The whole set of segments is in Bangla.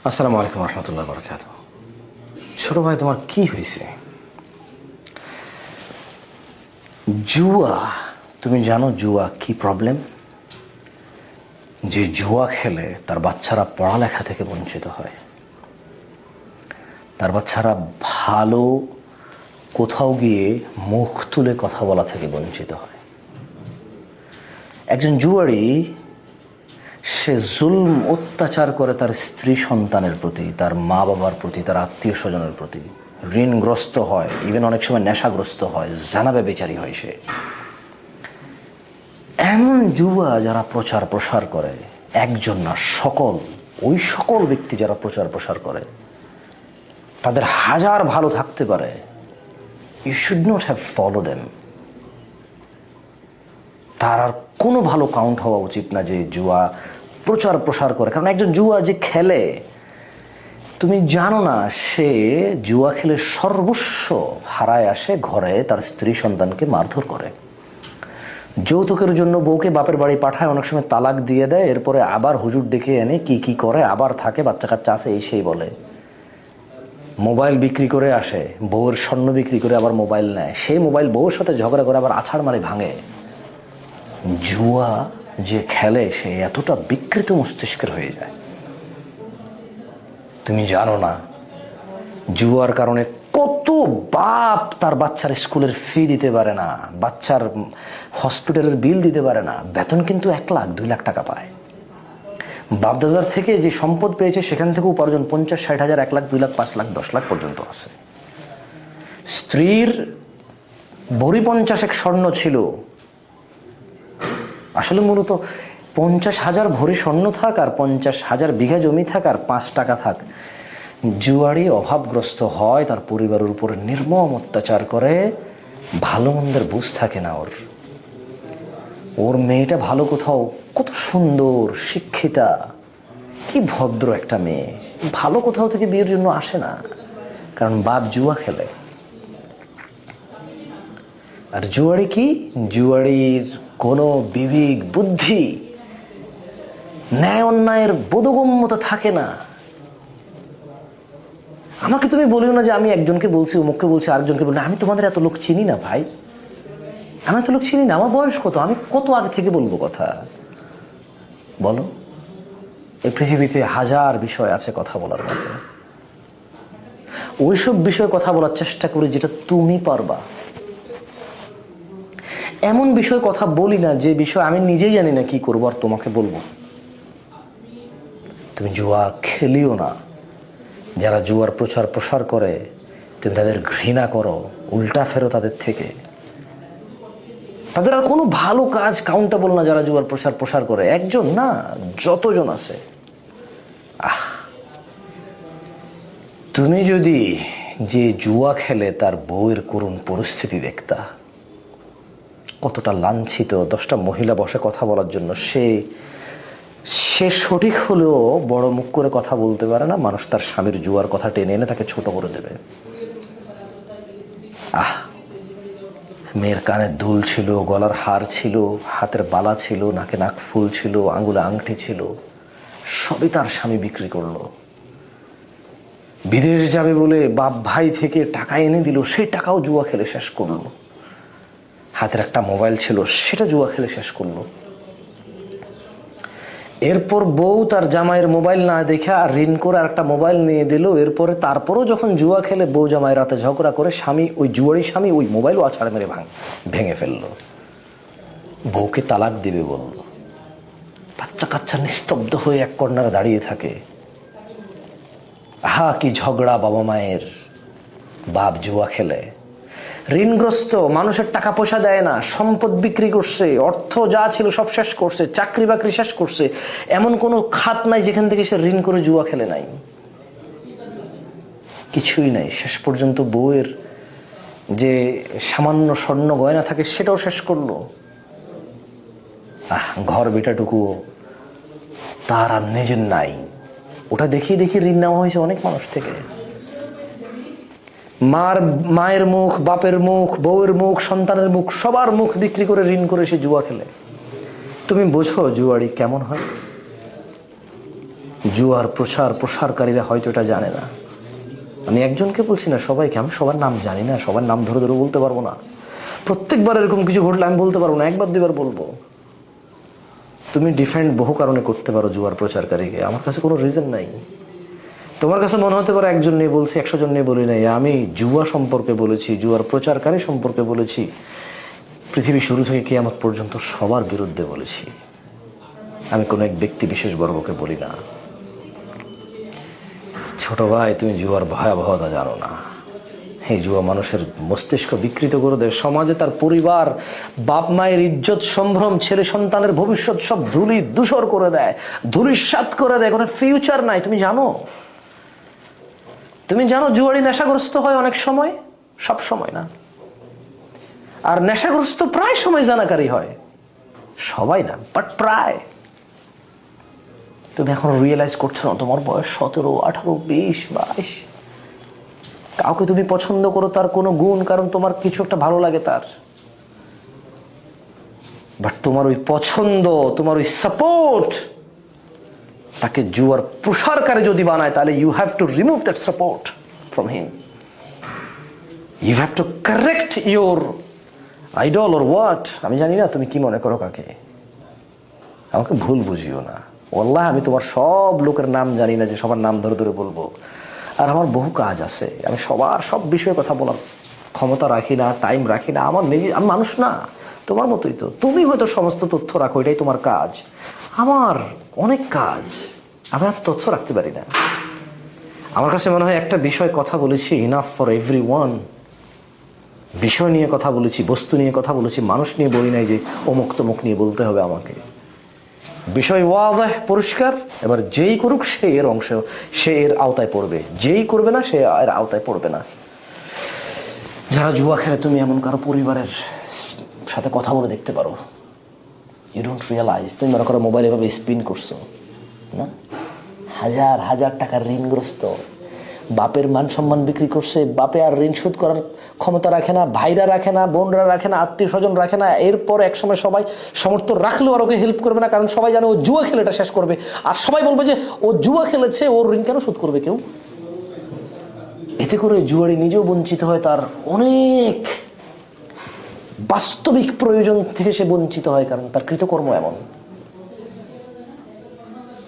আসসালামু আলাইকুম রহমতুল্লাহ বরকাত। ছোট ভাই, তোমার কি হয়েছে? জুয়া, তুমি জানো জুয়া কি প্রবলেম? যে জুয়া খেলে তার বাচ্চারা পড়ালেখা থেকে বঞ্চিত হয়, তার বাচ্চারা ভালো কোথাও গিয়ে মুখ তুলে কথা বলা থেকে বঞ্চিত হয়। একজন জুয়ারি সে জুলম অত্যাচার করে তার স্ত্রী সন্তানের প্রতি, তার মা বাবার প্রতি, তার আত্মীয় স্বজনের প্রতি। ঋণগ্রস্ত হয়, ইভেন অনেক সময় নেশাগ্রস্ত হয়, জানাবে বেচারি হয় সে। এমন জুয়া যারা প্রচার প্রসার করে, একজন না সকল, ওই সকল ব্যক্তি যারা প্রচার প্রসার করে তাদের হাজার ভালো থাকতে পারে, you should not have follow them. তার আর কোনো ভালো কাউন্ট হওয়া উচিত না যে জুয়া প্রচার প্রসার করে। কারণ একজন জুয়া যে খেলে, তুমি জানো না সে জুয়া খেলে সর্বস্ব হারায় আসে, ঘরে তার স্ত্রী সন্তানকে মারধর করে, যৌতুকের জন্য বউকে বাপের বাড়ি পাঠায়, অনেক সময় তালাক দিয়ে দেয়, এরপরে আবার হুজুর ডেকে এনে কি কি করে, আবার থাকে, বাচ্চা কাচ্চা আছে এই সেই বলে। মোবাইল বিক্রি করে আসে, বউয়ের স্বর্ণ বিক্রি করে আবার মোবাইল নেয়, সেই মোবাইল বউয়ের সাথে ঝগড়া করে আবার আছাড় মারে ভাঙে। জুয়া যে খেলে সে এতটা বিকৃত মস্তিষ্কের হয়ে যায়। তুমি জানো না জুয়ার কারণে কত বাপ তার বাচ্চার স্কুলের ফি দিতে পারে না, বাচ্চার হসপিটালের বিল দিতে পারে না। বেতন কিন্তু 1 লাখ 2 লাখ টাকা পায়। বাপদাদার থেকে যে সম্পদ পেয়েছে সেখান থেকে উপার্জন 50-60 হাজার, 1 লাখ 2 লাখ 5 লাখ 10 লাখ পর্যন্ত আছে। স্ত্রীর ভরি 50 স্বর্ণ ছিল, আসলে মূলত 50,000 ভরি স্বর্ণ থাক আর 50,000 বিঘা জমি থাক আর 5 টাকা থাক, জুয়ারি অভাবগ্রস্ত হয়, তার পরিবারের উপরে নির্মম অত্যাচার করে, ভালো মন্দের বুঝ থাকে না ওর। ওর মেয়েটা ভালো কোথাও, কত সুন্দর শিক্ষিতা, কি ভদ্র একটা মেয়ে, ভালো কোথাও থেকে বিয়ের জন্য আসে না, কারণ বাপ জুয়া খেলে। আর জুয়ারি কি, জুয়ারির কোনো বিবেক বুদ্ধি, ন্যায় অন্যায়ের বোধগম্যতা থাকে না। আমাকে তুমি বলিও না যে আমি একজনকে বলছি, অমুককে বলছি, আরেকজনকে বলি, আমি তোমাদের এত লোক চিনি না ভাই, আমি এত লোক চিনি না। আমার বয়স কত, আমি কত আগে থেকে বলবো কথা বলো? এই পৃথিবীতে হাজার বিষয় আছে কথা বলার মতো, ওইসব বিষয়ে কথা বলার চেষ্টা করি যেটা তুমি পারবা। এমন বিষয়ে কথা বলি না যে বিষয় আমি নিজেই জানি না কি করবো আর তোমাকে বলবো। তুমি জুয়া খেলিও না। যারা জুয়ার প্রচার প্রসার করে তুমি তাদের ঘৃণা করো, উল্টা ফেরো তাদের থেকে। তাদের আর কোনো ভালো কাজ কাউন্টেবল না যারা জুয়ার প্রচার প্রসার করে, একজন না যতজন আছে। তুমি যদি যে জুয়া খেলে তার বউয়ের করুণ পরিস্থিতি দেখতা, কতটা লাঞ্ছিত, 10টা মহিলা বসে কথা বলার জন্য, সে সঠিক হলেও বড় মুখ করে কথা বলতে পারে না, মানুষ তার স্বামীর জুয়ার কথা টেনে এনে তাকে ছোট করে দেবে। মেয়ের কানে দুল ছিল, গলার হার ছিল, হাতের বালা ছিল, নাকে নাক ফুল ছিল, আঙ্গুলে আংটি ছিল, সবই তার স্বামী বিক্রি করলো। বিদেশ যাবে বলে বাপ ভাই থেকে টাকা এনে দিল, সেই টাকাও জুয়া খেলে শেষ করলো। হাতের একটা মোবাইল ছিল, সেটা জুয়া খেলে শেষ করলো। এরপর বউ তার জামাইয়ের মোবাইল না দেখে আর ঋণ করে আর একটা মোবাইল নিয়ে দিল। এরপরে তারপরও যখন জুয়া খেলে বউ জামাই রাতে ঝগড়া করে, স্বামী, ওই জুয়ারি স্বামী ওই মোবাইলও আছাড় মেরে ভেঙে ফেললো, বউকে তালাক দিবে বলল। বাচ্চা কাচ্চা নিস্তব্ধ হয়ে এক কর্নারে দাঁড়িয়ে থাকে। কি ঝগড়া বাবা মায়ের, বাপ জুয়া খেলে। ঋণগ্রস্ত, মানুষের টাকা পয়সা দেয় না, সম্পদ বিক্রি করছে, অর্থ যা ছিল সব শেষ করছে, চাকরি বাকরি শেষ করছে, এমন কোনো খাত নাই যেখান থেকে সে ঋণ করে জুয়া খেলে নাই, কিছুই নাই। শেষ পর্যন্ত বউয়ের যে সামান্য স্বর্ণ গয়না থাকে সেটাও শেষ করলো। ঘর বেটাটুকু তার আর নিজের নাই, ওটা দেখিয়ে দেখিয়ে ঋণ নেওয়া হয়েছে অনেক মানুষ থেকে। মায়ের মুখ, বাপের মুখ, বউয়ের মুখ, সন্তানের মুখ, সবার মুখ বিক্রি করে ঋণ করে সে জুয়া খেলে। তুমি বোঝো জুয়ারি কেমন হয়? জুয়ার প্রসারকারীরা হয়তো এটা জানে না। আমি একজনকে বলছি না, সবাইকে। আমি সবার নাম জানি না, সবার নাম ধরে ধরে বলতে পারবো না। প্রত্যেকবার এরকম কিছু ঘটলে আমি বলতে পারবো না, একবার দুবার বলবো। তুমি ডিফেন্ড বহু কারণে করতে পারো জুয়ার প্রচারকারীকে, আমার কাছে কোনো রিজন নাই। তোমার কাছে মনে হতে পারে একজন নিয়ে বলছি, 100 জন নিয়ে বলি নাই। আমি জুয়া সম্পর্কে বলেছি, জুয়ার প্রচারকারী সম্পর্কে বলেছি, পৃথিবী শুরু থেকে কিয়ামত পর্যন্ত সবার বিরুদ্ধে বলেছি। আমি কোনো এক ব্যক্তি বিশেষ বর্গকে বলি না। ছোট ভাই, তুমি জুয়ার ভয়াবহতা জানো না। এই জুয়া মানুষের মস্তিষ্ক বিকৃত করে দেয়। সমাজে তার পরিবার, বাপ মায়ের ইজ্জত সম্ভ্রম, ছেলে সন্তানের ভবিষ্যৎ সব ধুলি ধূসর করে দেয়, ধূলিসাৎ করে দেয়। কোনো ফিউচার নাই। তুমি জানো, জুয়ারি নেশাগ্রস্ত হয় অনেক সময়, সব সময় না। আর নেশাগ্রস্ত প্রায় সময় জানাকারী হয়, সবাই না, বাট প্রায়। তুমি এখন রিয়েলাইজ করছো না, তোমার বয়স 17, 18, 20, 22। কাউকে তুমি পছন্দ করো তার কোনো গুণ, কারণ তোমার কিছু একটা ভালো লাগে তার। বাট তোমার ওই পছন্দ, তোমার ওই সাপোর্ট তাকে জুয়ার প্রসারকারী যদি বানায়, তাহলে you have to remove that support from him. You have to correct your idol or what. আমি জানি না তুমি কি মনে করো কাকে, আমাকে ভুল বুঝিও না। ওয়াল্লাহ আমি তোমার সব লোকের নাম জানি না যে সবার নাম ধরে ধরে বলবো। আর আমার বহু কাজ আছে, আমি সবার সব বিষয়ে কথা বলার ক্ষমতা রাখি না, টাইম রাখি না। আমি মানুষ না, তোমার মতোই তো। তুমি হয়তো সমস্ত তথ্য রাখো, এটাই তোমার কাজ। আমার অনেক কাজ, আমি আর তথ্য রাখতে পারি না। আমার কাছে মনে হয় একটা বিষয় কথা বলেছি, ইনাফ ফর এভরিওয়ান। বিষয় নিয়ে কথা বলেছি, বস্তু নিয়ে কথা বলেছি, মানুষ নিয়ে বলি নাই যে অমুক তমুক নিয়ে বলতে হবে আমাকে। বিষয় ওয়াদাহ, পরিষ্কার। এবার যেই করুক সে এর অংশ, সে এর আওতায় পড়বে। যেই করবে না সে এর আওতায় পড়বে না। যারা জুয়া খেলে, তুমি এমন কারো পরিবারের সাথে কথা বলে দেখতে পারো। You don't realise. তুমি মনে করো মোবাইল এভাবে স্পিন করছো না, হাজার হাজার টাকার ঋণগ্রস্ত, বাপের মান সম্মান বিক্রি করছে, বাপে আর ঋণ শোধ করার ক্ষমতা রাখে না, ভাইরা রাখে না, বোনরা রাখে না, আত্মীয় স্বজন রাখে না। এরপর একসময় সবাই সমর্থন রাখলেও আর ওকে হেল্প করবে না, কারণ সবাই জানে ও জুয়া খেলে এটা শেষ করবে। আর সবাই বলবে যে ও জুয়া খেলেছে, ওর ঋণ কেন শোধ করবে কেউ। এতে করে জুয়ারি নিজেও বঞ্চিত হয়, তার অনেক বাস্তবিক প্রয়োজন থেকে সে বঞ্চিত হয়, কারণ তার কৃতকর্ম এমন।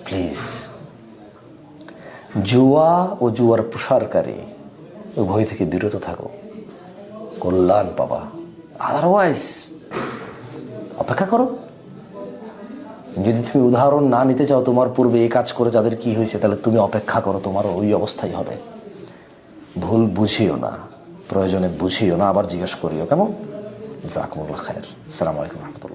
প্লিজ, জুয়া ও জুয়ার প্রসারকারী উভয় থেকে বিরত থাকো, কল্যাণ পাবা। আদারওয়াইজ অপেক্ষা করো। যদি তুমি উদাহরণ না নিতে চাও, তোমার পূর্বে এই কাজ করে যাদের কি হয়েছে, তাহলে তুমি অপেক্ষা করো, তোমারও ওই অবস্থাই হবে। ভুল বুঝিও না, প্রয়োজনে বুঝিও না, আবার জিজ্ঞেস করিও। কেমন? জাযাকুমুল্লাহ খায়ের। আসসালামু আলাইকুম রহমতুল্লাহ।